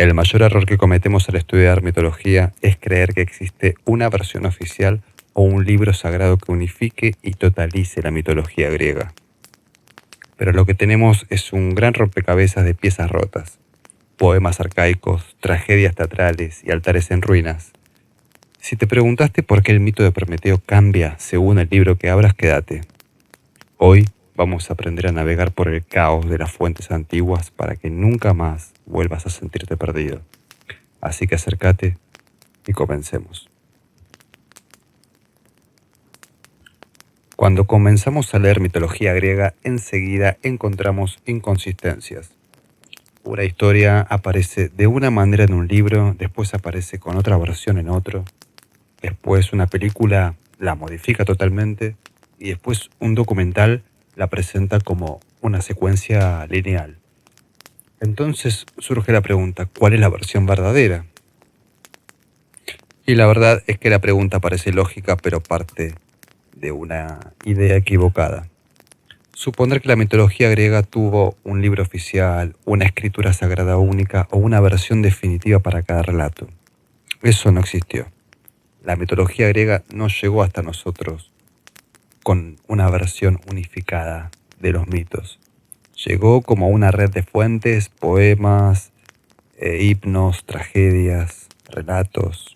El mayor error que cometemos al estudiar mitología es creer que existe una versión oficial o un libro sagrado que unifique y totalice la mitología griega. Pero lo que tenemos es un gran rompecabezas de piezas rotas, poemas arcaicos, tragedias teatrales y altares en ruinas. Si te preguntaste por qué el mito de Prometeo cambia según el libro que abras, quédate. Hoy vamos a aprender a navegar por el caos de las fuentes antiguas para que nunca más vuelvas a sentirte perdido. Así que acércate y comencemos. Cuando comenzamos a leer mitología griega, enseguida encontramos inconsistencias. Una historia aparece de una manera en un libro, después aparece con otra versión en otro, después una película la modifica totalmente y después un documental la presenta como una secuencia lineal. Entonces surge la pregunta, ¿cuál es la versión verdadera? Y la verdad es que la pregunta parece lógica, pero parte de una idea equivocada. Suponer que la mitología griega tuvo un libro oficial, una escritura sagrada única o una versión definitiva para cada relato. Eso no existió. La mitología griega no llegó hasta nosotros con una versión unificada de los mitos. Llegó como una red de fuentes, poemas, himnos, tragedias, relatos.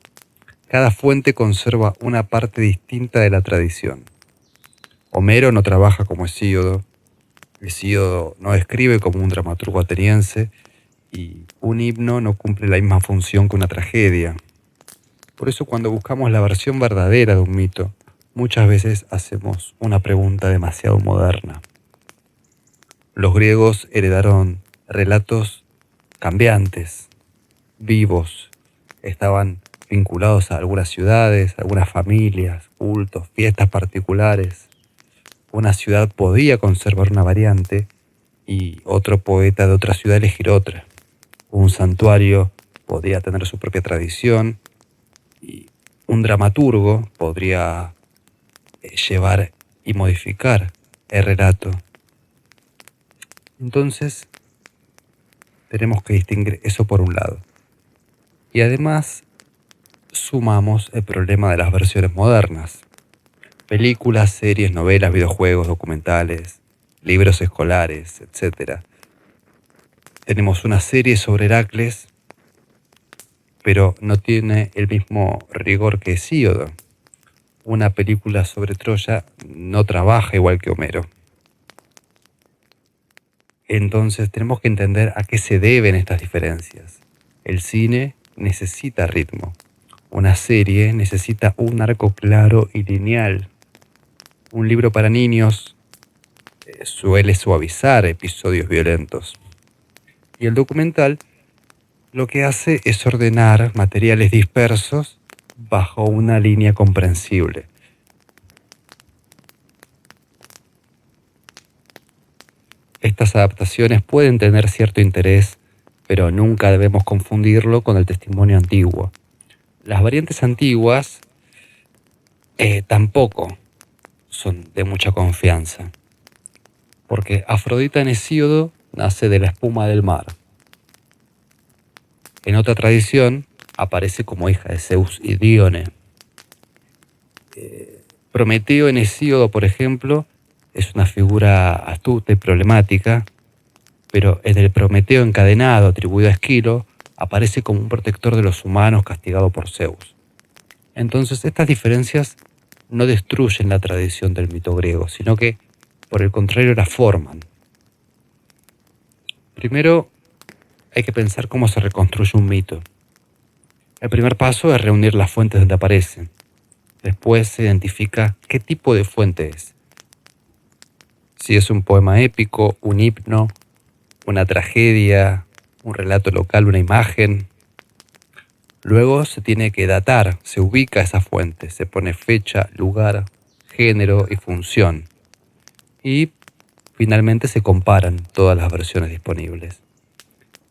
Cada fuente conserva una parte distinta de la tradición. Homero no trabaja como Hesíodo no escribe como un dramaturgo ateniense y un himno no cumple la misma función que una tragedia. Por eso cuando buscamos la versión verdadera de un mito, muchas veces hacemos una pregunta demasiado moderna. Los griegos heredaron relatos cambiantes, vivos, estaban vinculados a algunas ciudades, algunas familias, cultos, fiestas particulares. Una ciudad podía conservar una variante y otro poeta de otra ciudad elegir otra. Un santuario podía tener su propia tradición y un dramaturgo podría llevar y modificar el relato. Entonces, tenemos que distinguir eso por un lado. Y además, sumamos el problema de las versiones modernas. Películas, series, novelas, videojuegos, documentales, libros escolares, etc. Tenemos una serie sobre Heracles, pero no tiene el mismo rigor que Hesíodo. Una película sobre Troya no trabaja igual que Homero. Entonces tenemos que entender a qué se deben estas diferencias. El cine necesita ritmo. Una serie necesita un arco claro y lineal. Un libro para niños suele suavizar episodios violentos. Y el documental lo que hace es ordenar materiales dispersos bajo una línea comprensible. Estas adaptaciones pueden tener cierto interés, pero nunca debemos confundirlo con el testimonio antiguo. Las variantes antiguas tampoco son de mucha confianza, porque Afrodita en Hesíodo nace de la espuma del mar. En otra tradición aparece como hija de Zeus y Dione. Prometeo en Hesíodo, por ejemplo, es una figura astuta y problemática, pero en el Prometeo encadenado atribuido a Esquilo aparece como un protector de los humanos castigado por Zeus. Entonces estas diferencias no destruyen la tradición del mito griego, sino que, por el contrario, la forman. Primero, hay que pensar cómo se reconstruye un mito. El primer paso es reunir las fuentes donde aparecen. Después se identifica qué tipo de fuente es. Si es un poema épico, un himno, una tragedia, un relato local, una imagen. Luego se tiene que datar, se ubica esa fuente, se pone fecha, lugar, género y función. Y finalmente se comparan todas las versiones disponibles.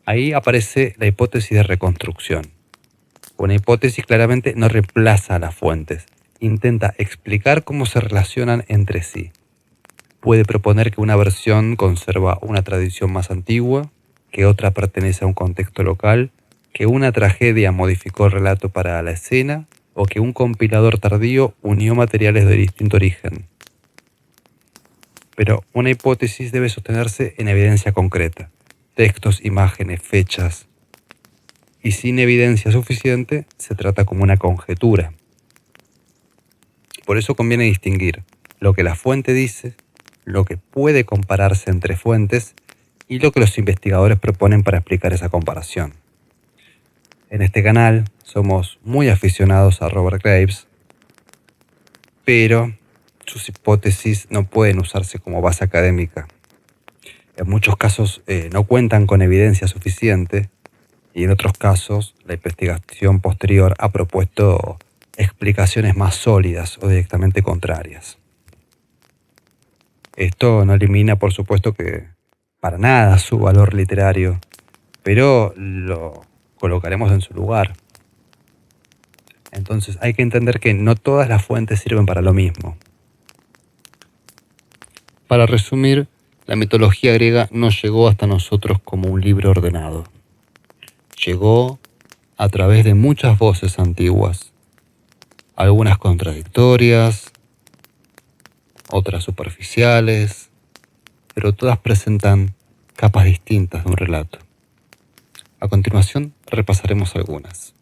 Ahí aparece la hipótesis de reconstrucción. Una hipótesis claramente no reemplaza a las fuentes, intenta explicar cómo se relacionan entre sí. Puede proponer que una versión conserva una tradición más antigua, que otra pertenece a un contexto local que una tragedia modificó el relato para la escena o que un compilador tardío unió materiales de distinto origen. Pero una hipótesis debe sostenerse en evidencia concreta, textos, imágenes, fechas, y sin evidencia suficiente se trata como una conjetura. Por eso conviene distinguir lo que la fuente dice, lo que puede compararse entre fuentes y lo que los investigadores proponen para explicar esa comparación. En este canal somos muy aficionados a Robert Graves, pero sus hipótesis no pueden usarse como base académica. En muchos casos no cuentan con evidencia suficiente y en otros casos la investigación posterior ha propuesto explicaciones más sólidas o directamente contrarias. Esto no elimina, por supuesto, que para nada su valor literario, pero lo colocaremos en su lugar. Entonces hay que entender que no todas las fuentes sirven para lo mismo. Para resumir, la mitología griega no llegó hasta nosotros como un libro ordenado. Llegó a través de muchas voces antiguas, algunas contradictorias, otras superficiales, pero todas presentan capas distintas de un relato. A continuación repasaremos algunas.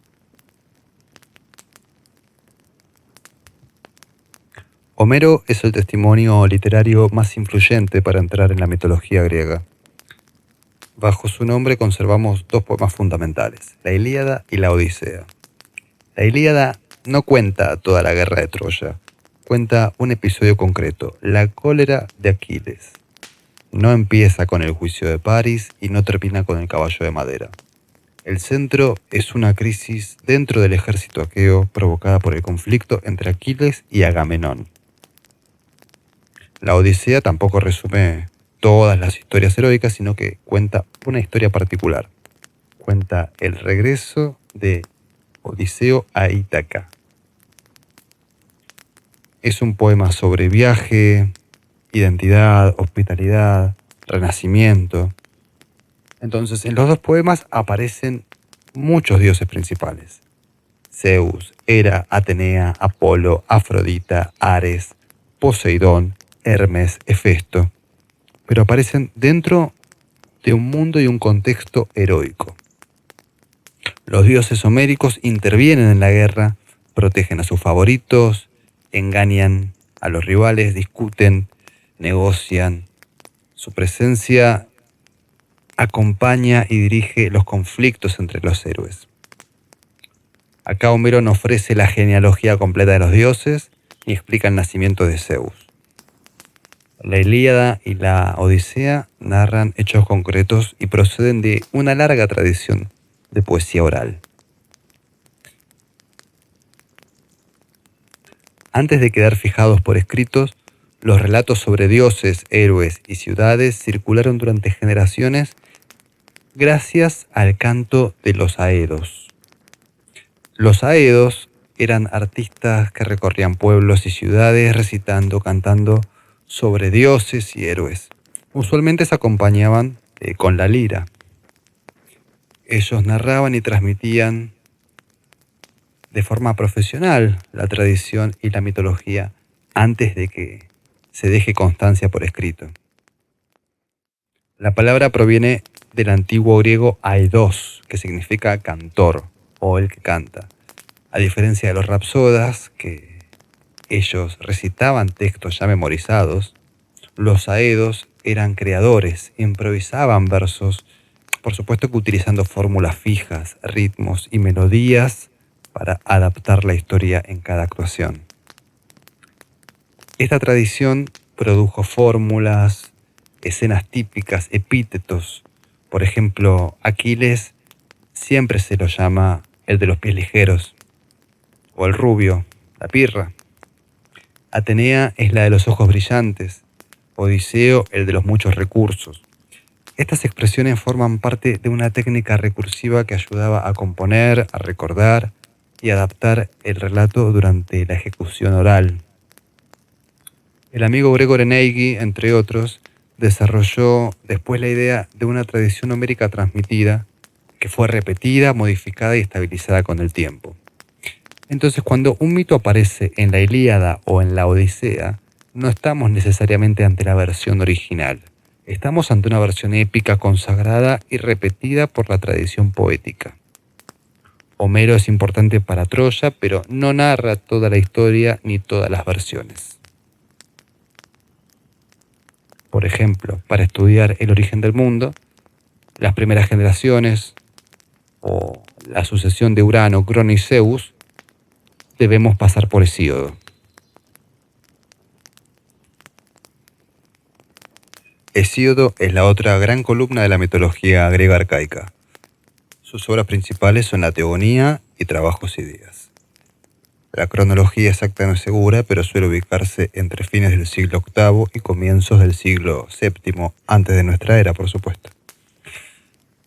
Homero es el testimonio literario más influyente para entrar en la mitología griega. Bajo su nombre conservamos dos poemas fundamentales, la Ilíada y la Odisea. La Ilíada no cuenta toda la guerra de Troya, cuenta un episodio concreto, la cólera de Aquiles. No empieza con el juicio de París y no termina con el caballo de madera. El centro es una crisis dentro del ejército aqueo provocada por el conflicto entre Aquiles y Agamenón. La Odisea tampoco resume todas las historias heroicas, sino que cuenta una historia particular. Cuenta el regreso de Odiseo a Ítaca. Es un poema sobre viaje, identidad, hospitalidad, renacimiento. Entonces, en los dos poemas aparecen muchos dioses principales. Zeus, Hera, Atenea, Apolo, Afrodita, Ares, Poseidón, Hermes, Hefesto, pero aparecen dentro de un mundo y un contexto heroico. Los dioses homéricos intervienen en la guerra, protegen a sus favoritos, engañan a los rivales, discuten, negocian. Su presencia acompaña y dirige los conflictos entre los héroes. Acá Homero nos ofrece la genealogía completa de los dioses y explica el nacimiento de Zeus. La Ilíada y la Odisea narran hechos concretos y proceden de una larga tradición de poesía oral. Antes de quedar fijados por escritos, los relatos sobre dioses, héroes y ciudades circularon durante generaciones gracias al canto de los aedos. Los aedos eran artistas que recorrían pueblos y ciudades recitando, cantando sobre dioses y héroes. Usualmente se acompañaban con la lira. Ellos narraban y transmitían de forma profesional la tradición y la mitología antes de que se deje constancia por escrito. La palabra proviene del antiguo griego aidos, que significa cantor o el que canta. A diferencia de los rapsodas, que ellos recitaban textos ya memorizados, los aedos eran creadores, improvisaban versos, por supuesto que utilizando fórmulas fijas, ritmos y melodías para adaptar la historia en cada actuación. Esta tradición produjo fórmulas, escenas típicas, epítetos. Por ejemplo, Aquiles siempre se lo llama el de los pies ligeros, o el rubio, la pirra. Atenea es la de los ojos brillantes, Odiseo el de los muchos recursos. Estas expresiones forman parte de una técnica recursiva que ayudaba a componer, a recordar y adaptar el relato durante la ejecución oral. El amigo Gregor Neigi, entre otros, desarrolló después la idea de una tradición homérica transmitida que fue repetida, modificada y estabilizada con el tiempo. Entonces, cuando un mito aparece en la Ilíada o en la Odisea, no estamos necesariamente ante la versión original. Estamos ante una versión épica consagrada y repetida por la tradición poética. Homero es importante para Troya, pero no narra toda la historia ni todas las versiones. Por ejemplo, para estudiar el origen del mundo, las primeras generaciones o la sucesión de Urano, Crono y Zeus, debemos pasar por Hesíodo. Hesíodo es la otra gran columna de la mitología griega arcaica. Sus obras principales son la Teogonía y Trabajos y Días. La cronología exacta no es segura, pero suele ubicarse entre fines del siglo VIII y comienzos del siglo VII, antes de nuestra era, por supuesto.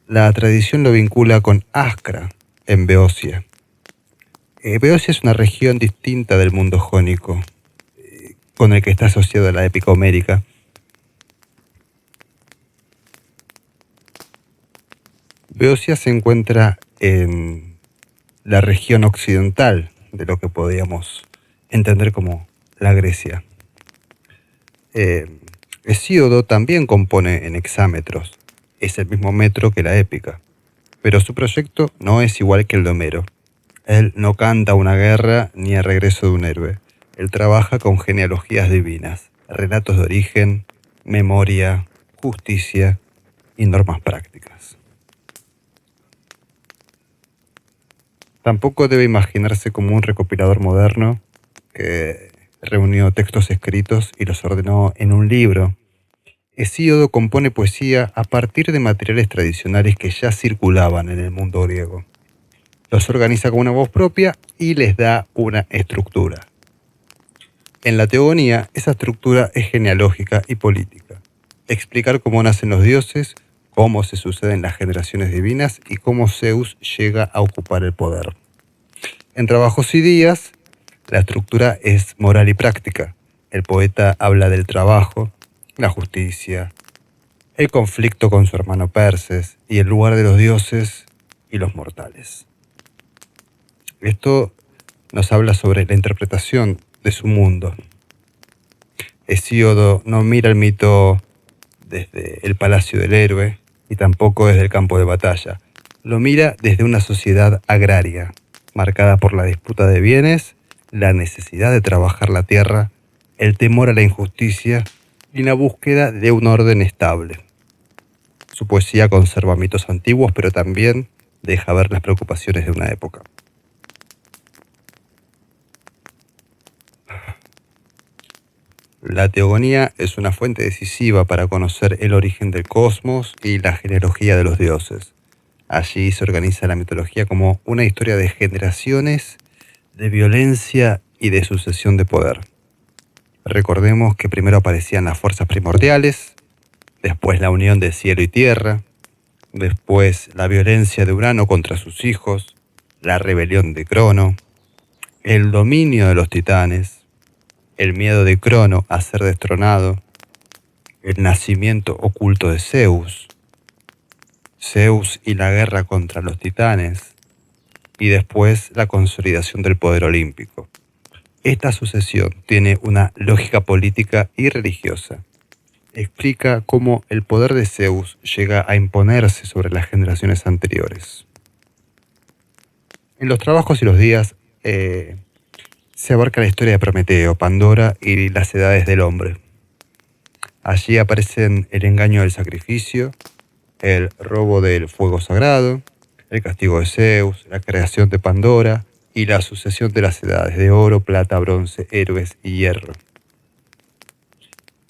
La tradición lo vincula con Ascra, en Beocia. Beocia es una región distinta del mundo jónico, con el que está asociada la épica homérica. Beocia se encuentra en la región occidental de lo que podríamos entender como la Grecia. Hesíodo también compone en hexámetros, es el mismo metro que la épica, pero su proyecto no es igual que el de Homero. Él no canta una guerra ni el regreso de un héroe. Él trabaja con genealogías divinas, relatos de origen, memoria, justicia y normas prácticas. Tampoco debe imaginarse como un recopilador moderno que reunió textos escritos y los ordenó en un libro. Hesíodo compone poesía a partir de materiales tradicionales que ya circulaban en el mundo griego. Los organiza con una voz propia y les da una estructura. En la Teogonía, esa estructura es genealógica y política. Explicar cómo nacen los dioses, cómo se suceden las generaciones divinas y cómo Zeus llega a ocupar el poder. En Trabajos y Días, la estructura es moral y práctica. El poeta habla del trabajo, la justicia, el conflicto con su hermano Perses y el lugar de los dioses y los mortales. Esto nos habla sobre la interpretación de su mundo. Hesíodo no mira el mito desde el palacio del héroe y tampoco desde el campo de batalla. Lo mira desde una sociedad agraria, marcada por la disputa de bienes, la necesidad de trabajar la tierra, el temor a la injusticia y la búsqueda de un orden estable. Su poesía conserva mitos antiguos, pero también deja ver las preocupaciones de una época. La Teogonía es una fuente decisiva para conocer el origen del cosmos y la genealogía de los dioses. Allí se organiza la mitología como una historia de generaciones, de violencia y de sucesión de poder. Recordemos que primero aparecían las fuerzas primordiales, después la unión de cielo y tierra, después la violencia de Urano contra sus hijos, la rebelión de Crono, el dominio de los titanes, el miedo de Crono a ser destronado, el nacimiento oculto de Zeus, Zeus y la guerra contra los titanes, y después la consolidación del poder olímpico. Esta sucesión tiene una lógica política y religiosa. Explica cómo el poder de Zeus llega a imponerse sobre las generaciones anteriores. En los Trabajos y los Días se abarca la historia de Prometeo, Pandora y las edades del hombre. Allí aparecen el engaño del sacrificio, el robo del fuego sagrado, el castigo de Zeus, la creación de Pandora y la sucesión de las edades de oro, plata, bronce, héroes y hierro.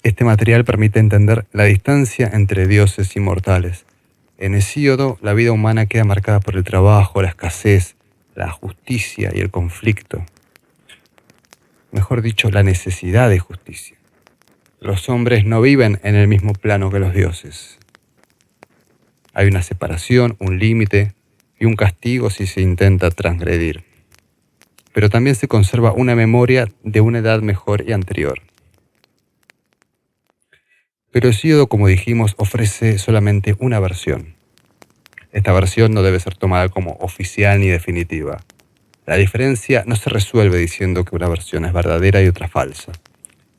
Este material permite entender la distancia entre dioses y mortales. En Hesíodo, la vida humana queda marcada por el trabajo, la escasez, la justicia y el conflicto. Mejor dicho, la necesidad de justicia. Los hombres no viven en el mismo plano que los dioses. Hay una separación, un límite y un castigo si se intenta transgredir. Pero también se conserva una memoria de una edad mejor y anterior. Pero Hesíodo, como dijimos, ofrece solamente una versión. Esta versión no debe ser tomada como oficial ni definitiva. La diferencia no se resuelve diciendo que una versión es verdadera y otra falsa.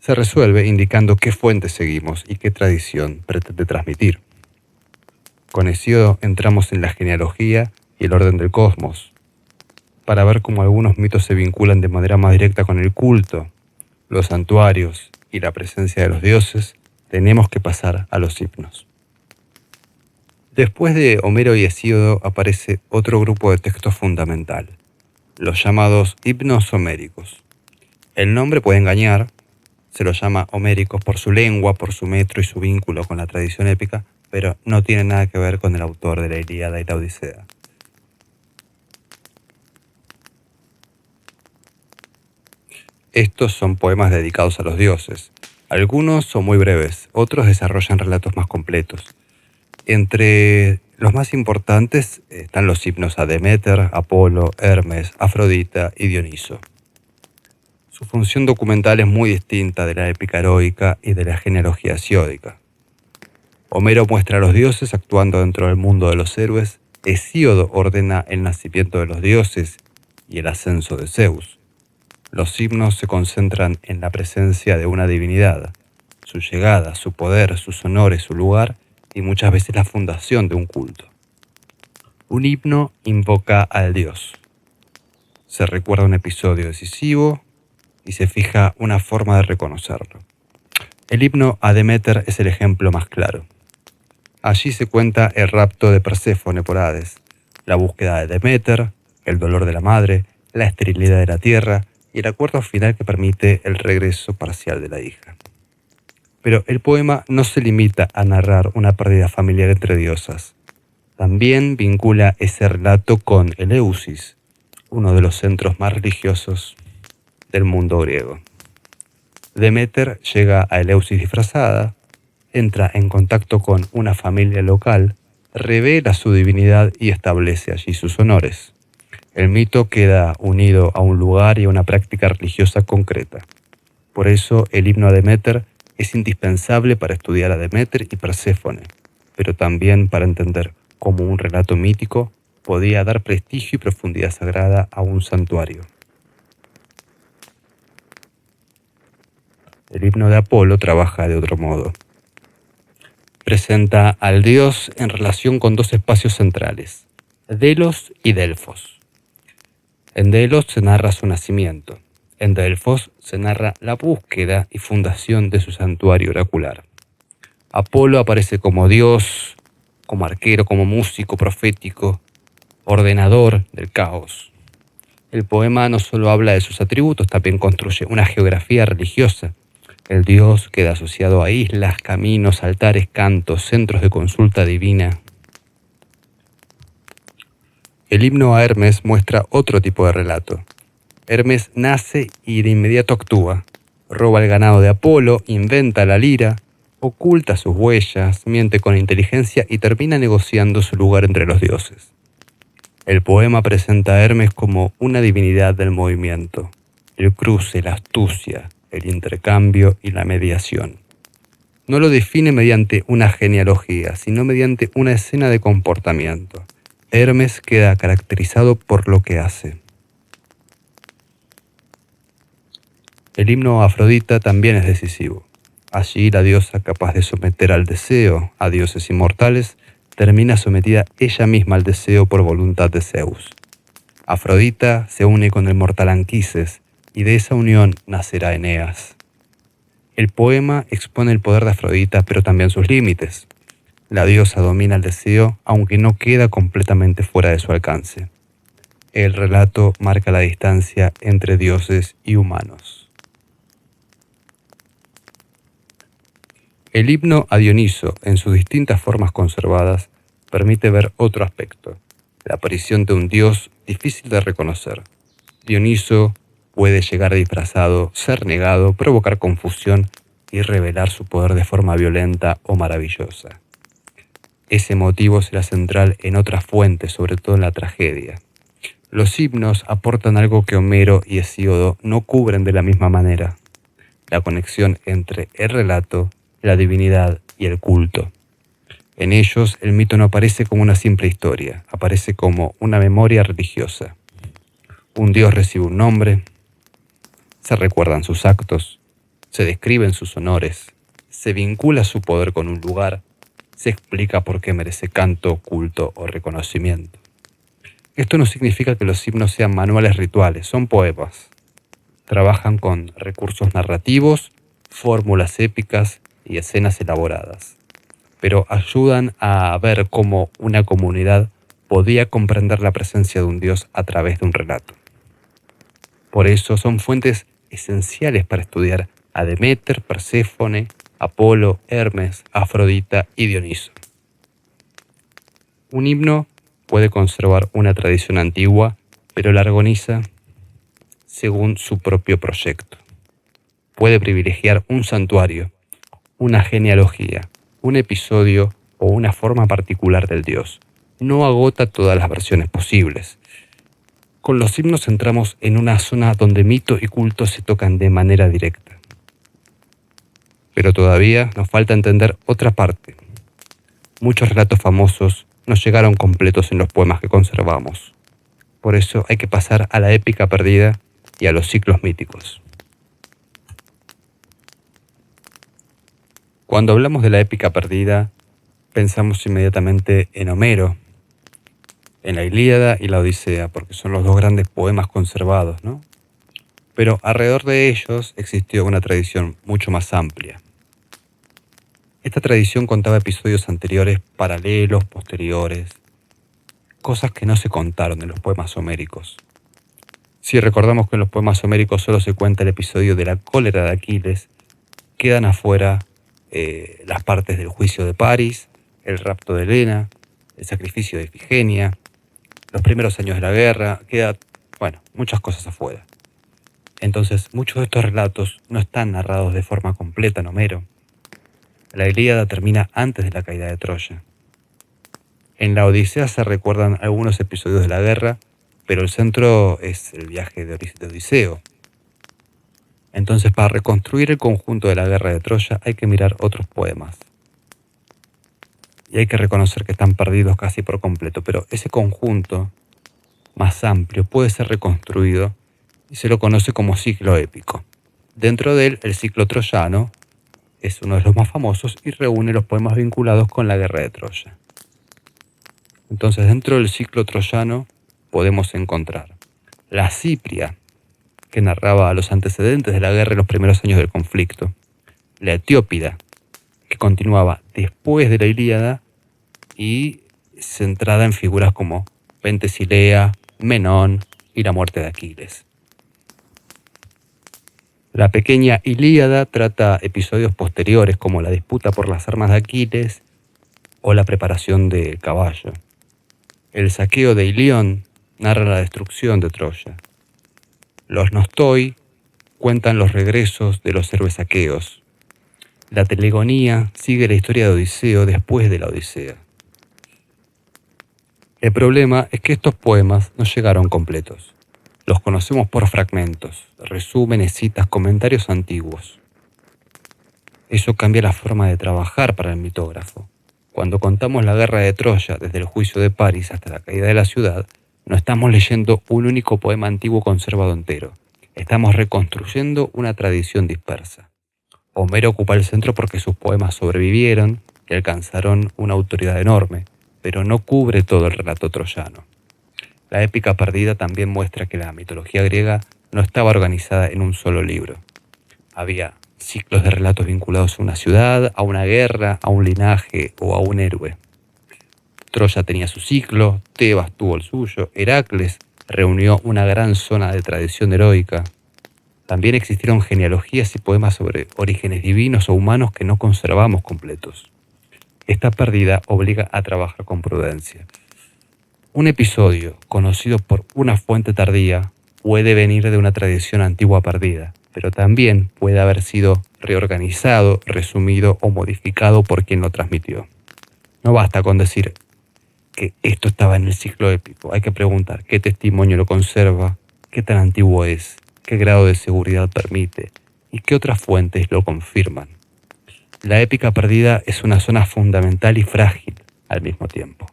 Se resuelve indicando qué fuente seguimos y qué tradición pretende transmitir. Con Hesíodo entramos en la genealogía y el orden del cosmos, para ver cómo algunos mitos se vinculan de manera más directa con el culto, los santuarios y la presencia de los dioses. Tenemos que pasar a los himnos. Después de Homero y Hesíodo aparece otro grupo de textos fundamental, los llamados himnos homéricos. El nombre puede engañar, se los llama homéricos por su lengua, por su metro y su vínculo con la tradición épica, pero no tiene nada que ver con el autor de la Ilíada y la Odisea. Estos son poemas dedicados a los dioses. Algunos son muy breves, otros desarrollan relatos más completos. Entre los más importantes están los himnos a Deméter, Apolo, Hermes, Afrodita y Dioniso. Su función documental es muy distinta de la épica heroica y de la genealogía hesiódica. Homero muestra a los dioses actuando dentro del mundo de los héroes, Hesíodo ordena el nacimiento de los dioses y el ascenso de Zeus. Los himnos se concentran en la presencia de una divinidad, su llegada, su poder, sus honores, su lugar y muchas veces la fundación de un culto. Un himno invoca al dios. Se recuerda un episodio decisivo y se fija una forma de reconocerlo. El himno a Deméter es el ejemplo más claro. Allí se cuenta el rapto de Perséfone por Hades, la búsqueda de Deméter, el dolor de la madre, la esterilidad de la tierra y el acuerdo final que permite el regreso parcial de la hija. Pero el poema no se limita a narrar una pérdida familiar entre diosas. También vincula ese relato con Eleusis, uno de los centros más religiosos del mundo griego. Deméter llega a Eleusis disfrazada, entra en contacto con una familia local, revela su divinidad y establece allí sus honores. El mito queda unido a un lugar y a una práctica religiosa concreta. Por eso el himno a Deméter es indispensable para estudiar a Deméter y Perséfone, pero también para entender cómo un relato mítico podía dar prestigio y profundidad sagrada a un santuario. El himno de Apolo trabaja de otro modo. Presenta al dios en relación con dos espacios centrales, Delos y Delfos. En Delos se narra su nacimiento. En Delfos se narra la búsqueda y fundación de su santuario oracular. Apolo aparece como dios, como arquero, como músico profético, ordenador del caos. El poema no solo habla de sus atributos, también construye una geografía religiosa. El dios queda asociado a islas, caminos, altares, cantos, centros de consulta divina. El himno a Hermes muestra otro tipo de relato. Hermes nace y de inmediato actúa. Roba el ganado de Apolo, inventa la lira, oculta sus huellas, miente con inteligencia y termina negociando su lugar entre los dioses. El poema presenta a Hermes como una divinidad del movimiento, el cruce, la astucia, el intercambio y la mediación. No lo define mediante una genealogía, sino mediante una escena de comportamiento. Hermes queda caracterizado por lo que hace. El himno a Afrodita también es decisivo. Allí la diosa capaz de someter al deseo a dioses inmortales termina sometida ella misma al deseo por voluntad de Zeus. Afrodita se une con el mortal Anquises y de esa unión nacerá Eneas. El poema expone el poder de Afrodita pero también sus límites. La diosa domina el deseo aunque no queda completamente fuera de su alcance. El relato marca la distancia entre dioses y humanos. El himno a Dioniso, en sus distintas formas conservadas, permite ver otro aspecto, la aparición de un dios difícil de reconocer. Dioniso puede llegar disfrazado, ser negado, provocar confusión y revelar su poder de forma violenta o maravillosa. Ese motivo será central en otras fuentes, sobre todo en la tragedia. Los himnos aportan algo que Homero y Hesíodo no cubren de la misma manera: la conexión entre el relato, la divinidad y el culto. En ellos, el mito no aparece como una simple historia, aparece como una memoria religiosa. Un dios recibe un nombre, se recuerdan sus actos, se describen sus honores, se vincula su poder con un lugar, se explica por qué merece canto, culto o reconocimiento. Esto no significa que los himnos sean manuales rituales, son poemas. Trabajan con recursos narrativos, fórmulas épicas y escenas elaboradas, pero ayudan a ver cómo una comunidad podía comprender la presencia de un dios a través de un relato. Por eso son fuentes esenciales para estudiar a Deméter, Perséfone, Apolo, Hermes, Afrodita y Dioniso. Un himno puede conservar una tradición antigua, pero la organiza según su propio proyecto. Puede privilegiar un santuario, una genealogía, un episodio o una forma particular del dios. No agota todas las versiones posibles. Con los himnos entramos en una zona donde mito y culto se tocan de manera directa. Pero todavía nos falta entender otra parte. Muchos relatos famosos no llegaron completos en los poemas que conservamos. Por eso hay que pasar a la épica perdida y a los ciclos míticos. Cuando hablamos de la épica perdida, pensamos inmediatamente en Homero, en la Ilíada y la Odisea, porque son los dos grandes poemas conservados, ¿no? Pero alrededor de ellos existió una tradición mucho más amplia. Esta tradición contaba episodios anteriores, paralelos, posteriores, cosas que no se contaron en los poemas homéricos. Si recordamos que en los poemas homéricos solo se cuenta el episodio de la cólera de Aquiles, quedan afuera las partes del juicio de Paris, el rapto de Helena, el sacrificio de Ifigenia, los primeros años de la guerra, muchas cosas afuera. Entonces, muchos de estos relatos no están narrados de forma completa en Homero. La Ilíada termina antes de la caída de Troya. En la Odisea se recuerdan algunos episodios de la guerra, pero el centro es el viaje de Odiseo. Entonces, para reconstruir el conjunto de la guerra de Troya hay que mirar otros poemas. Y hay que reconocer que están perdidos casi por completo, pero ese conjunto más amplio puede ser reconstruido y se lo conoce como ciclo épico. Dentro de él, el ciclo troyano es uno de los más famosos y reúne los poemas vinculados con la guerra de Troya. Entonces, dentro del ciclo troyano podemos encontrar la Cipria, que narraba los antecedentes de la guerra y los primeros años del conflicto, la Etiópida, que continuaba después de la Ilíada y centrada en figuras como Pentesilea, Menón y la muerte de Aquiles. La pequeña Ilíada trata episodios posteriores como la disputa por las armas de Aquiles o la preparación del caballo. El saqueo de Ilión narra la destrucción de Troya. Los Nostoi cuentan los regresos de los héroes aqueos. La Telegonía sigue la historia de Odiseo después de la Odisea. El problema es que estos poemas no llegaron completos. Los conocemos por fragmentos, resúmenes, citas, comentarios antiguos. Eso cambia la forma de trabajar para el mitógrafo. Cuando contamos la guerra de Troya desde el juicio de Paris hasta la caída de la ciudad, no estamos leyendo un único poema antiguo conservado entero. Estamos reconstruyendo una tradición dispersa. Homero ocupa el centro porque sus poemas sobrevivieron y alcanzaron una autoridad enorme, pero no cubre todo el relato troyano. La épica perdida también muestra que la mitología griega no estaba organizada en un solo libro. Había ciclos de relatos vinculados a una ciudad, a una guerra, a un linaje o a un héroe. Troya tenía su ciclo, Tebas tuvo el suyo, Heracles reunió una gran zona de tradición heroica. También existieron genealogías y poemas sobre orígenes divinos o humanos que no conservamos completos. Esta pérdida obliga a trabajar con prudencia. Un episodio conocido por una fuente tardía puede venir de una tradición antigua perdida, pero también puede haber sido reorganizado, resumido o modificado por quien lo transmitió. No basta con decir que esto estaba en el ciclo épico. Hay que preguntar qué testimonio lo conserva, qué tan antiguo es, qué grado de seguridad permite y qué otras fuentes lo confirman. La épica perdida es una zona fundamental y frágil al mismo tiempo.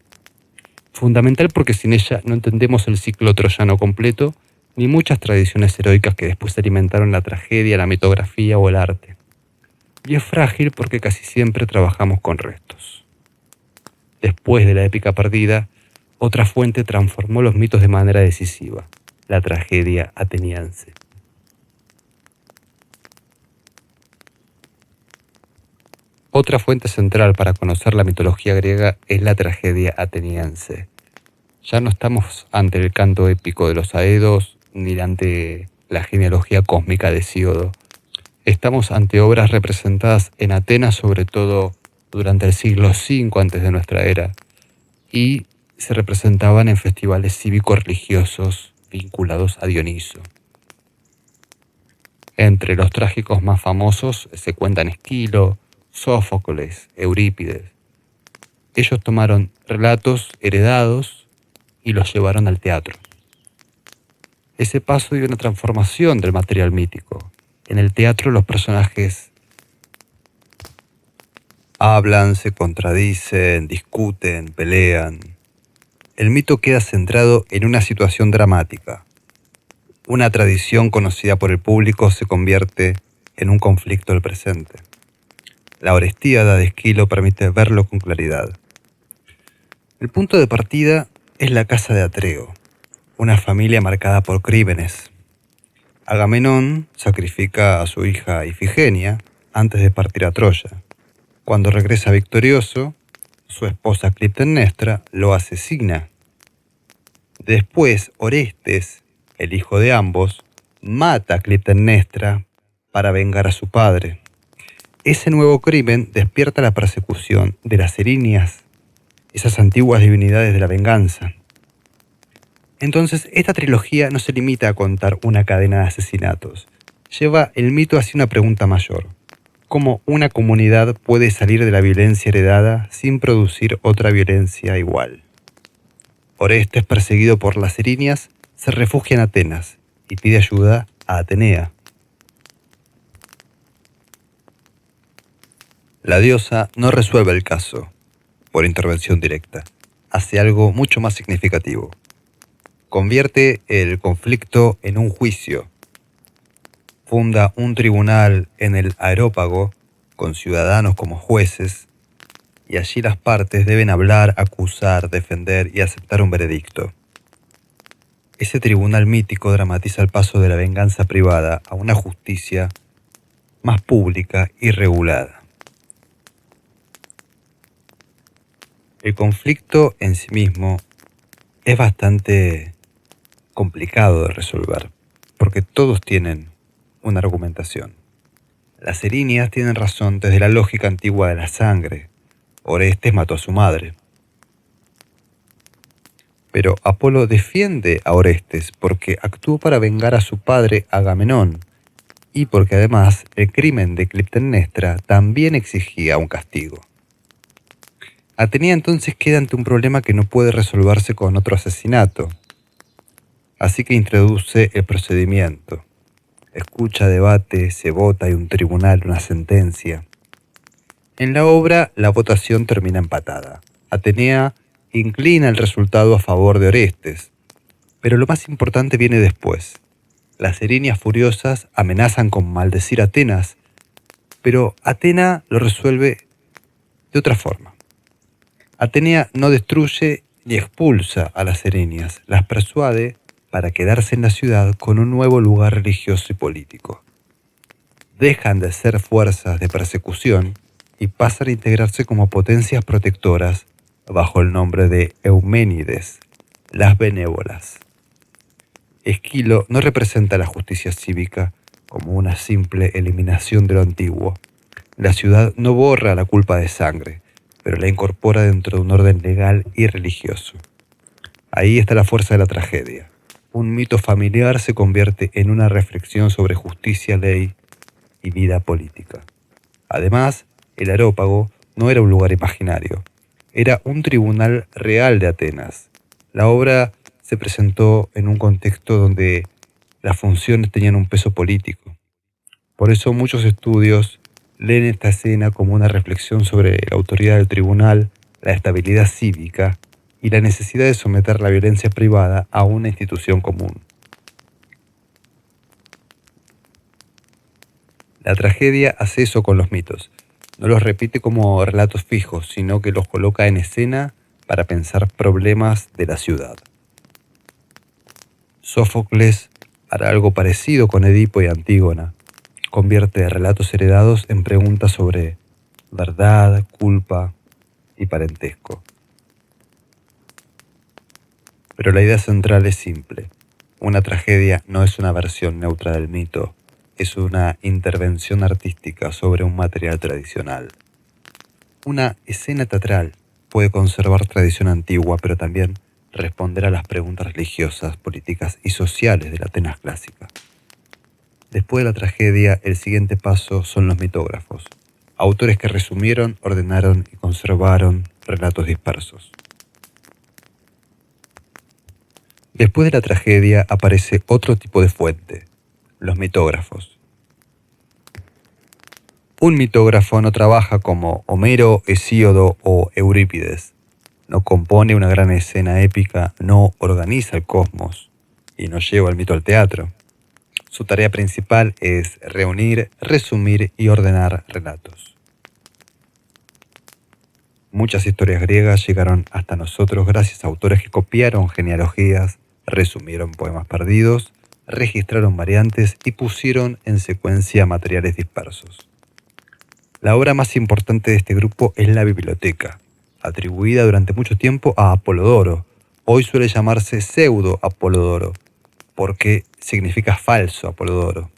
Fundamental porque sin ella no entendemos el ciclo troyano completo, ni muchas tradiciones heroicas que después alimentaron la tragedia, la mitografía o el arte. Y es frágil porque casi siempre trabajamos con restos. Después de la épica perdida, otra fuente transformó los mitos de manera decisiva, la tragedia ateniense. Otra fuente central para conocer la mitología griega es la tragedia ateniense. Ya no estamos ante el canto épico de los Aedos ni ante la genealogía cósmica de Hesíodo. Estamos ante obras representadas en Atenas, sobre todo durante el siglo V antes de nuestra era, y se representaban en festivales cívico-religiosos vinculados a Dioniso. Entre los trágicos más famosos se cuentan Esquilo, Sófocles, Eurípides. Ellos tomaron relatos heredados y los llevaron al teatro. Ese paso dio una transformación del material mítico. En el teatro los personajes hablan, se contradicen, discuten, pelean. El mito queda centrado en una situación dramática. Una tradición conocida por el público se convierte en un conflicto del presente. La Orestíada de Esquilo permite verlo con claridad. El punto de partida es la casa de Atreo, una familia marcada por crímenes. Agamenón sacrifica a su hija Ifigenia antes de partir a Troya. Cuando regresa victorioso, su esposa Clitemnestra lo asesina. Después, Orestes, el hijo de ambos, mata a Clitemnestra para vengar a su padre. Ese nuevo crimen despierta la persecución de las Erinias, esas antiguas divinidades de la venganza. Entonces, esta trilogía no se limita a contar una cadena de asesinatos. Lleva el mito hacia una pregunta mayor. ¿Cómo una comunidad puede salir de la violencia heredada sin producir otra violencia igual? Orestes, perseguido por las Erinias, se refugia en Atenas y pide ayuda a Atenea. La diosa no resuelve el caso por intervención directa. Hace algo mucho más significativo. Convierte el conflicto en un juicio. Funda un tribunal en el Areópago con ciudadanos como jueces y allí las partes deben hablar, acusar, defender y aceptar un veredicto. Ese tribunal mítico dramatiza el paso de la venganza privada a una justicia más pública y regulada. El conflicto en sí mismo es bastante complicado de resolver, porque todos tienen una argumentación. Las Erinias tienen razón desde la lógica antigua de la sangre. Orestes mató a su madre. Pero Apolo defiende a Orestes porque actuó para vengar a su padre Agamenón y porque además el crimen de Clitemnestra también exigía un castigo. Atenea entonces queda ante un problema que no puede resolverse con otro asesinato. Así que introduce el procedimiento. Escucha, debate, se vota y un tribunal, una sentencia. En la obra, la votación termina empatada. Atenea inclina el resultado a favor de Orestes. Pero lo más importante viene después. Las Erinias furiosas amenazan con maldecir a Atenas, pero Atena lo resuelve de otra forma. Atenea no destruye ni expulsa a las Erinias, las persuade para quedarse en la ciudad con un nuevo lugar religioso y político. Dejan de ser fuerzas de persecución y pasan a integrarse como potencias protectoras bajo el nombre de Euménides, las benévolas. Esquilo no representa la justicia cívica como una simple eliminación de lo antiguo. La ciudad no borra la culpa de sangre, pero la incorpora dentro de un orden legal y religioso. Ahí está la fuerza de la tragedia. Un mito familiar se convierte en una reflexión sobre justicia, ley y vida política. Además, el Areópago no era un lugar imaginario, era un tribunal real de Atenas. La obra se presentó en un contexto donde las funciones tenían un peso político. Por eso muchos estudios Leen esta escena como una reflexión sobre la autoridad del tribunal, la estabilidad cívica y la necesidad de someter la violencia privada a una institución común. La tragedia hace eso con los mitos. No los repite como relatos fijos, sino que los coloca en escena para pensar problemas de la ciudad. Sófocles hará algo parecido con Edipo y Antígona. Convierte relatos heredados en preguntas sobre verdad, culpa y parentesco. Pero la idea central es simple. Una tragedia no es una versión neutra del mito, es una intervención artística sobre un material tradicional. Una escena teatral puede conservar tradición antigua, pero también responder a las preguntas religiosas, políticas y sociales de la Atenas clásica. Después de la tragedia, el siguiente paso son los mitógrafos, autores que resumieron, ordenaron y conservaron relatos dispersos. Después de la tragedia aparece otro tipo de fuente, los mitógrafos. Un mitógrafo no trabaja como Homero, Hesíodo o Eurípides. No compone una gran escena épica, no organiza el cosmos y no lleva el mito al teatro. Su tarea principal es reunir, resumir y ordenar relatos. Muchas historias griegas llegaron hasta nosotros gracias a autores que copiaron genealogías, resumieron poemas perdidos, registraron variantes y pusieron en secuencia materiales dispersos. La obra más importante de este grupo es la Biblioteca, atribuida durante mucho tiempo a Apolodoro. Hoy suele llamarse pseudo-Apolodoro, porque significa falso Apolodoro.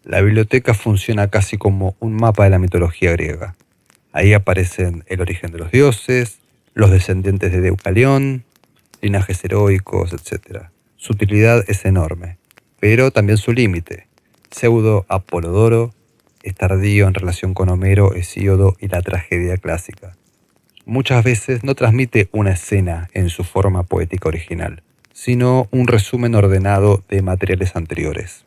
La biblioteca funciona casi como un mapa de la mitología griega. Ahí aparecen el origen de los dioses, los descendientes de Deucalión, linajes heroicos, etc. Su utilidad es enorme, pero también su límite. Pseudo-Apolodoro es tardío en relación con Homero, Hesíodo y la tragedia clásica. Muchas veces no transmite una escena en su forma poética original, sino un resumen ordenado de materiales anteriores.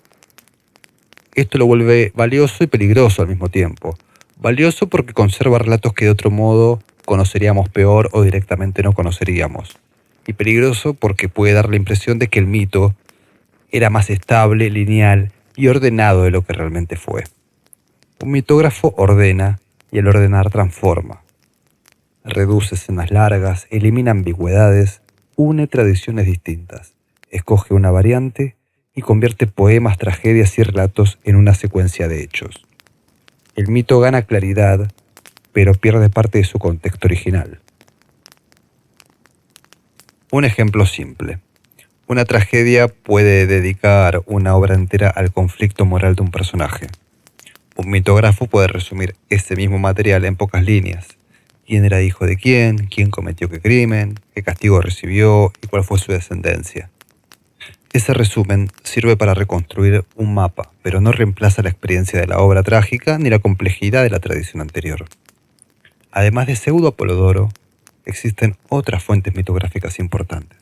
Esto lo vuelve valioso y peligroso al mismo tiempo. Valioso porque conserva relatos que de otro modo conoceríamos peor o directamente no conoceríamos. Y peligroso porque puede dar la impresión de que el mito era más estable, lineal y ordenado de lo que realmente fue. Un mitógrafo ordena y al ordenar transforma. Reduce escenas largas, elimina ambigüedades, une tradiciones distintas, escoge una variante y convierte poemas, tragedias y relatos en una secuencia de hechos. El mito gana claridad, pero pierde parte de su contexto original. Un ejemplo simple. Una tragedia puede dedicar una obra entera al conflicto moral de un personaje. Un mitógrafo puede resumir ese mismo material en pocas líneas. ¿Quién era hijo de quién? ¿Quién cometió qué crimen? ¿Qué castigo recibió? ¿Y cuál fue su descendencia? Ese resumen sirve para reconstruir un mapa, pero no reemplaza la experiencia de la obra trágica ni la complejidad de la tradición anterior. Además de Pseudo-Apolodoro, existen otras fuentes mitográficas importantes.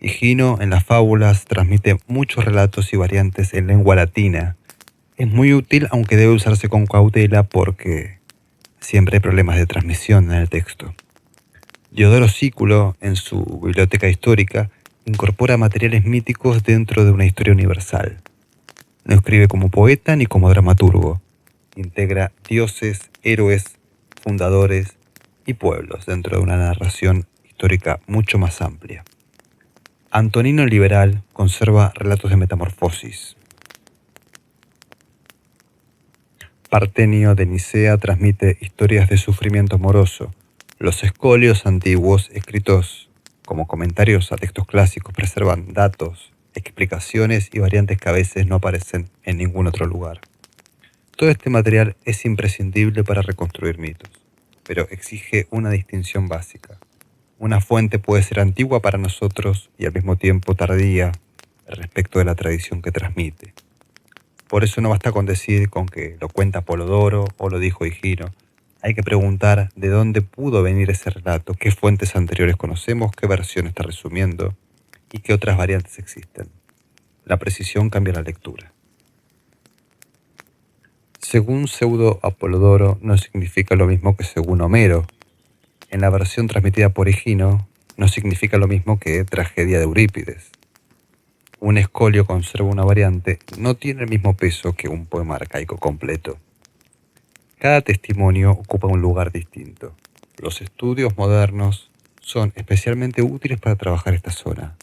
Higino en las fábulas transmite muchos relatos y variantes en lengua latina. Es muy útil, aunque debe usarse con cautela porque siempre hay problemas de transmisión en el texto. Diodoro Sículo, en su biblioteca histórica, incorpora materiales míticos dentro de una historia universal. No escribe como poeta ni como dramaturgo. Integra dioses, héroes, fundadores y pueblos dentro de una narración histórica mucho más amplia. Antonino el Liberal conserva relatos de metamorfosis. Partenio de Nicea transmite historias de sufrimiento amoroso. Los escolios antiguos, escritos como comentarios a textos clásicos, preservan datos, explicaciones y variantes que a veces no aparecen en ningún otro lugar. Todo este material es imprescindible para reconstruir mitos, pero exige una distinción básica. Una fuente puede ser antigua para nosotros y al mismo tiempo tardía respecto de la tradición que transmite. Por eso no basta con decir con que lo cuenta Apolodoro o lo dijo Higino. Hay que preguntar de dónde pudo venir ese relato, qué fuentes anteriores conocemos, qué versión está resumiendo y qué otras variantes existen. La precisión cambia la lectura. Según Pseudo Apolodoro no significa lo mismo que según Homero. En la versión transmitida por Higino no significa lo mismo que tragedia de Eurípides. Un escolio conserva una variante, no tiene el mismo peso que un poema arcaico completo. Cada testimonio ocupa un lugar distinto. Los estudios modernos son especialmente útiles para trabajar esta zona.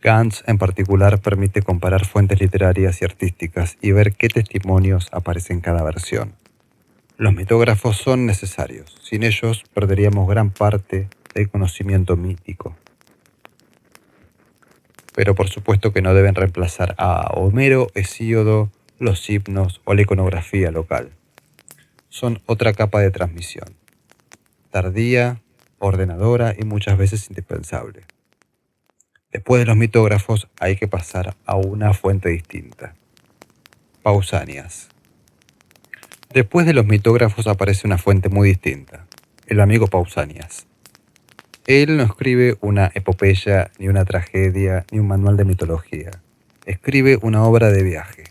Gantz, en particular, permite comparar fuentes literarias y artísticas y ver qué testimonios aparecen en cada versión. Los mitógrafos son necesarios. Sin ellos, perderíamos gran parte del conocimiento mítico. Pero por supuesto que no deben reemplazar a Homero, Hesíodo, los himnos o la iconografía local. Son otra capa de transmisión. Tardía, ordenadora y muchas veces indispensable. Después de los mitógrafos hay que pasar a una fuente distinta. Pausanias. Después de los mitógrafos aparece una fuente muy distinta, el amigo Pausanias. Él no escribe una epopeya, ni una tragedia, ni un manual de mitología. Escribe una obra de viaje.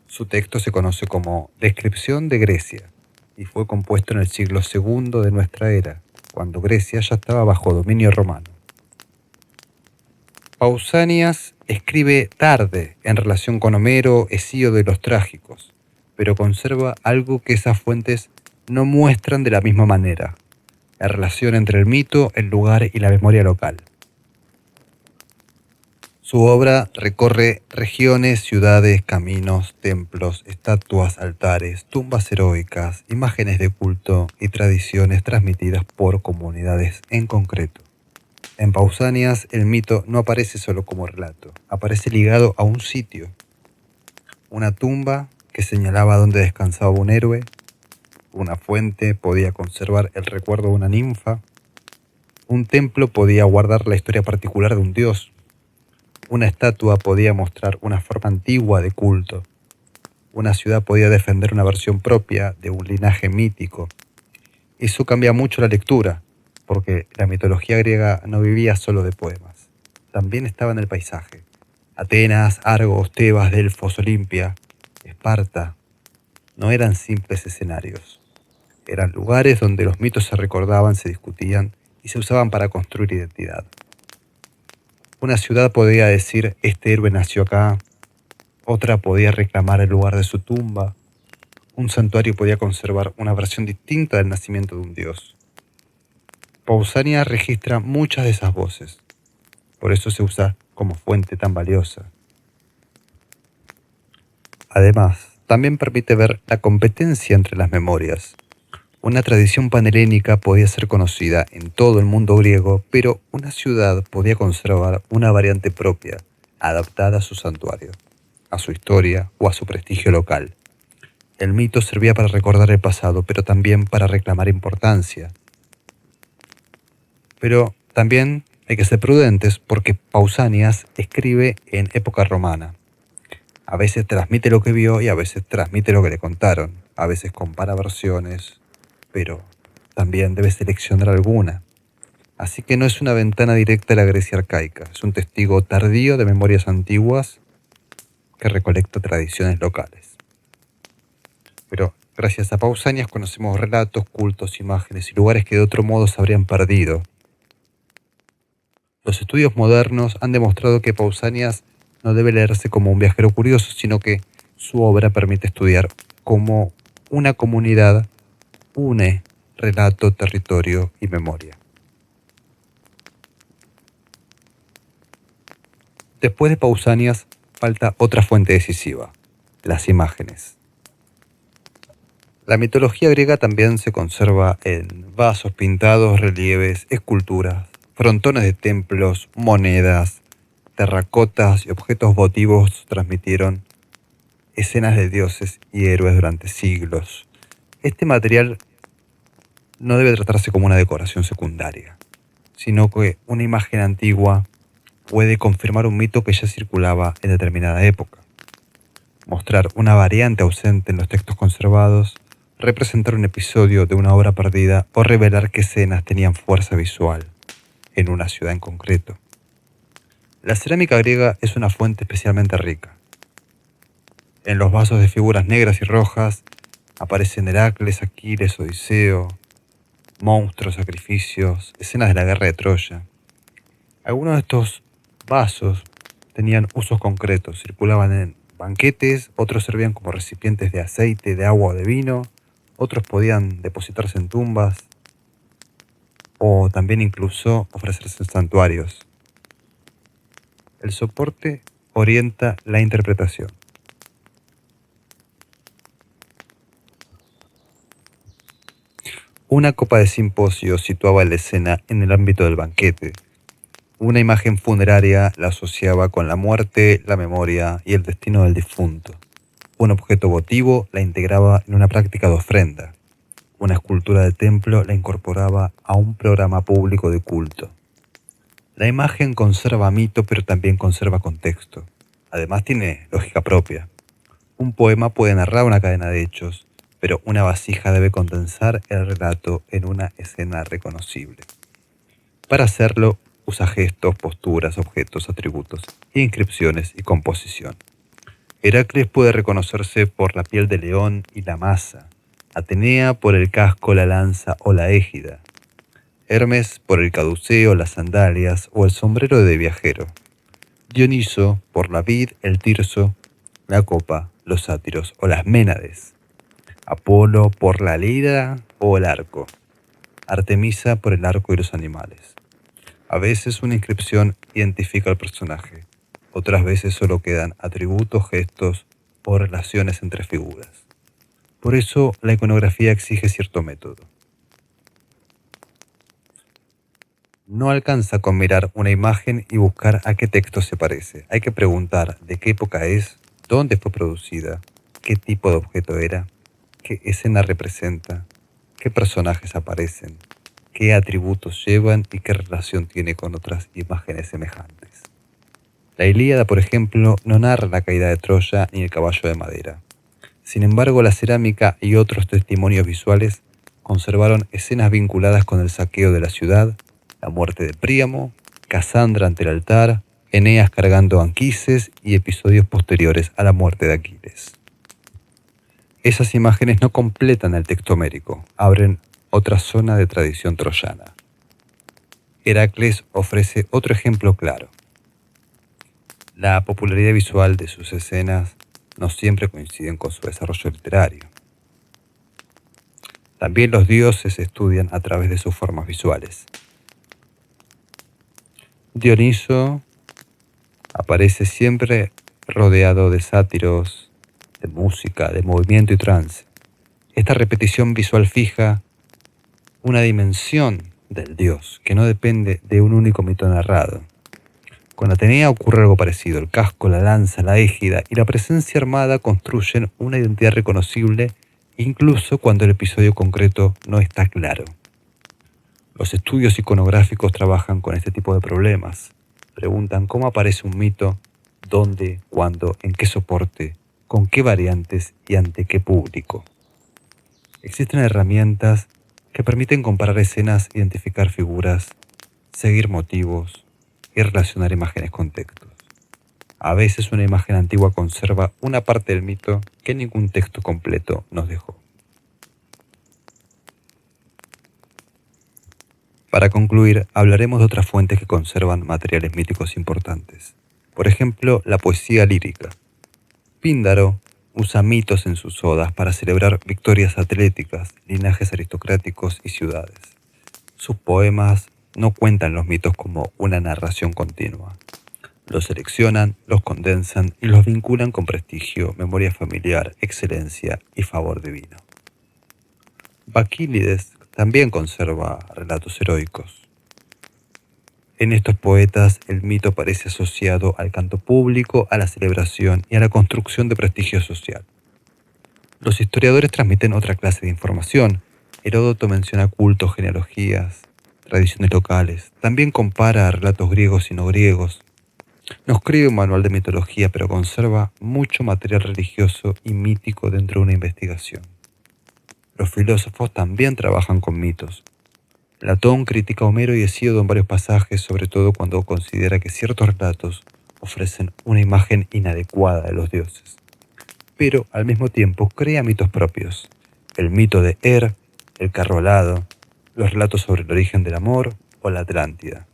Su texto se conoce como Descripción de Grecia y fue compuesto en el siglo II de nuestra era, cuando Grecia ya estaba bajo dominio romano. Pausanias escribe tarde en relación con Homero, Hesíodo y los trágicos, pero conserva algo que esas fuentes no muestran de la misma manera: la relación entre el mito, el lugar y la memoria local. Su obra recorre regiones, ciudades, caminos, templos, estatuas, altares, tumbas heroicas, imágenes de culto y tradiciones transmitidas por comunidades en concreto. En Pausanias, el mito no aparece solo como relato, aparece ligado a un sitio. Una tumba que señalaba dónde descansaba un héroe, una fuente podía conservar el recuerdo de una ninfa, un templo podía guardar la historia particular de un dios, una estatua podía mostrar una forma antigua de culto, una ciudad podía defender una versión propia de un linaje mítico. Eso cambia mucho la lectura, porque la mitología griega no vivía solo de poemas, también estaba en el paisaje. Atenas, Argos, Tebas, Delfos, Olimpia, Esparta, no eran simples escenarios. Eran lugares donde los mitos se recordaban, se discutían y se usaban para construir identidad. Una ciudad podía decir, este héroe nació acá, otra podía reclamar el lugar de su tumba, un santuario podía conservar una versión distinta del nacimiento de un dios. Pausanias registra muchas de esas voces, por eso se usa como fuente tan valiosa. Además, también permite ver la competencia entre las memorias. Una tradición panhelénica podía ser conocida en todo el mundo griego, pero una ciudad podía conservar una variante propia, adaptada a su santuario, a su historia o a su prestigio local. El mito servía para recordar el pasado, pero también para reclamar importancia. Pero también hay que ser prudentes porque Pausanias escribe en época romana. A veces transmite lo que vio y a veces transmite lo que le contaron. A veces compara versiones, pero también debe seleccionar alguna. Así que no es una ventana directa a la Grecia arcaica, es un testigo tardío de memorias antiguas que recolecta tradiciones locales. Pero gracias a Pausanias conocemos relatos, cultos, imágenes y lugares que de otro modo se habrían perdido. Los estudios modernos han demostrado que Pausanias no debe leerse como un viajero curioso, sino que su obra permite estudiar cómo una comunidad une relato, territorio y memoria. Después de Pausanias, falta otra fuente decisiva: las imágenes. La mitología griega también se conserva en vasos pintados, relieves, esculturas, frontones de templos, monedas, terracotas y objetos votivos transmitieron escenas de dioses y héroes durante siglos. Este material no debe tratarse como una decoración secundaria, sino que una imagen antigua puede confirmar un mito que ya circulaba en determinada época, mostrar una variante ausente en los textos conservados, representar un episodio de una obra perdida o revelar qué escenas tenían fuerza visual en una ciudad en concreto. La cerámica griega es una fuente especialmente rica. En los vasos de figuras negras y rojas aparecen Heracles, Aquiles, Odiseo, monstruos, sacrificios, escenas de la guerra de Troya. Algunos de estos vasos tenían usos concretos, circulaban en banquetes, otros servían como recipientes de aceite, de agua o de vino, otros podían depositarse en tumbas o también incluso ofrecerse en santuarios. El soporte orienta la interpretación. Una copa de simposio situaba la escena en el ámbito del banquete. Una imagen funeraria la asociaba con la muerte, la memoria y el destino del difunto. Un objeto votivo la integraba en una práctica de ofrenda. Una escultura de templo la incorporaba a un programa público de culto. La imagen conserva mito, pero también conserva contexto. Además tiene lógica propia. Un poema puede narrar una cadena de hechos, pero una vasija debe condensar el relato en una escena reconocible. Para hacerlo, usa gestos, posturas, objetos, atributos, inscripciones y composición. Heracles puede reconocerse por la piel de león y la masa, Atenea por el casco, la lanza o la égida, Hermes por el caduceo, las sandalias o el sombrero de viajero, Dioniso por la vid, el tirso, la copa, los sátiros o las ménades, Apolo por la lira o el arco, Artemisa por el arco y los animales. A veces una inscripción identifica al personaje, otras veces solo quedan atributos, gestos o relaciones entre figuras. Por eso la iconografía exige cierto método. No alcanza con mirar una imagen y buscar a qué texto se parece. Hay que preguntar de qué época es, dónde fue producida, qué tipo de objeto era, qué escena representa, qué personajes aparecen, qué atributos llevan y qué relación tiene con otras imágenes semejantes. La Ilíada, por ejemplo, no narra la caída de Troya ni el caballo de madera. Sin embargo, la cerámica y otros testimonios visuales conservaron escenas vinculadas con el saqueo de la ciudad, la muerte de Príamo, Casandra ante el altar, Eneas cargando anquises y episodios posteriores a la muerte de Aquiles. Esas imágenes no completan el texto homérico, abren otra zona de tradición troyana. Heracles ofrece otro ejemplo claro. La popularidad visual de sus escenas no siempre coinciden con su desarrollo literario. También los dioses se estudian a través de sus formas visuales. Dioniso aparece siempre rodeado de sátiros, de música, de movimiento y trance. Esta repetición visual fija una dimensión del dios que no depende de un único mito narrado. Con Atenea ocurre algo parecido. El casco, la lanza, la égida y la presencia armada construyen una identidad reconocible incluso cuando el episodio concreto no está claro. Los estudios iconográficos trabajan con este tipo de problemas. Preguntan cómo aparece un mito, dónde, cuándo, en qué soporte, con qué variantes y ante qué público. Existen herramientas que permiten comparar escenas, identificar figuras, seguir motivos y relacionar imágenes con textos. A veces una imagen antigua conserva una parte del mito que ningún texto completo nos dejó. Para concluir, hablaremos de otras fuentes que conservan materiales míticos importantes. Por ejemplo, la poesía lírica. Píndaro usa mitos en sus odas para celebrar victorias atléticas, linajes aristocráticos y ciudades. Sus poemas no cuentan los mitos como una narración continua. Los seleccionan, los condensan y los vinculan con prestigio, memoria familiar, excelencia y favor divino. Baquílides también conserva relatos heroicos. En estos poetas el mito parece asociado al canto público, a la celebración y a la construcción de prestigio social. Los historiadores transmiten otra clase de información. Heródoto menciona cultos, genealogías, tradiciones locales. También compara relatos griegos y no griegos. No escribe un manual de mitología, pero conserva mucho material religioso y mítico dentro de una investigación. Los filósofos también trabajan con mitos. Platón critica a Homero y Hesíodo en varios pasajes, sobre todo cuando considera que ciertos relatos ofrecen una imagen inadecuada de los dioses. pero al mismo tiempo crea mitos propios. El mito de el carro alado, los relatos sobre el origen del amor o la Atlántida.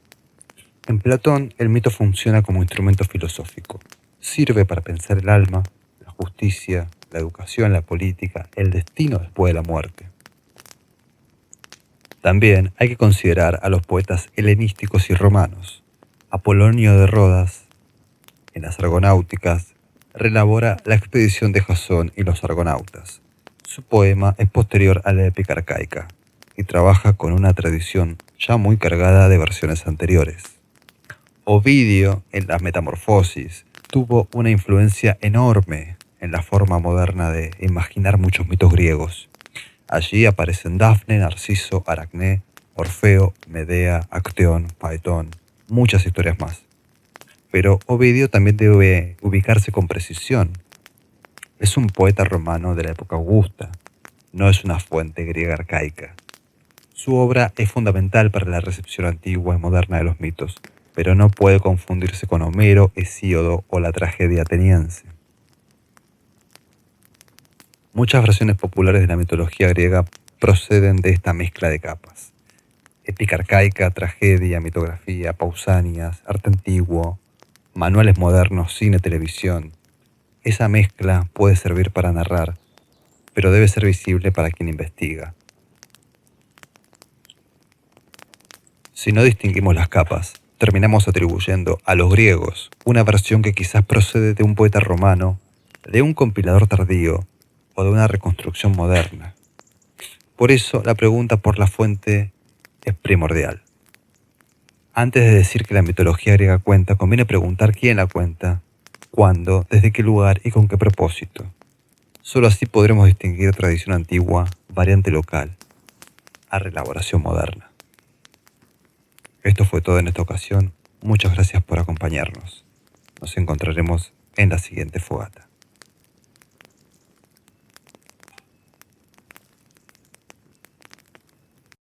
En Platón, el mito funciona como instrumento filosófico. Sirve para pensar el alma, la justicia, la educación, la política, el destino después de la muerte. También hay que considerar a los poetas helenísticos y romanos. Apolonio de Rodas, en las Argonáuticas, relabora la expedición de Jasón y los argonautas. Su poema es posterior a la épica arcaica y trabaja con una tradición ya muy cargada de versiones anteriores. Ovidio, en las Metamorfosis, tuvo una influencia enorme en la forma moderna de imaginar muchos mitos griegos. Allí aparecen Dafne, Narciso, Aracné, Orfeo, Medea, Acteón, Paetón, muchas historias más. Pero Ovidio también debe ubicarse con precisión. Es un poeta romano de la época augusta, no es una fuente griega arcaica. Su obra es fundamental para la recepción antigua y moderna de los mitos, pero no puede confundirse con Homero, Hesíodo o la tragedia ateniense. Muchas versiones populares de la mitología griega proceden de esta mezcla de capas. Épica arcaica, tragedia, mitografía, pausanias, arte antiguo, manuales modernos, cine, televisión. Esa mezcla puede servir para narrar, pero debe ser visible para quien investiga. Si no distinguimos las capas, terminamos atribuyendo a los griegos una versión que quizás procede de un poeta romano, de un compilador tardío o de una reconstrucción moderna. Por eso la pregunta por la fuente es primordial. Antes de decir que la mitología griega cuenta, conviene preguntar quién la cuenta, cuándo, desde qué lugar y con qué propósito. Solo así podremos distinguir tradición antigua, variante local, a reelaboración moderna. Esto fue todo en esta ocasión. Muchas gracias por acompañarnos. Nos encontraremos en la siguiente fogata.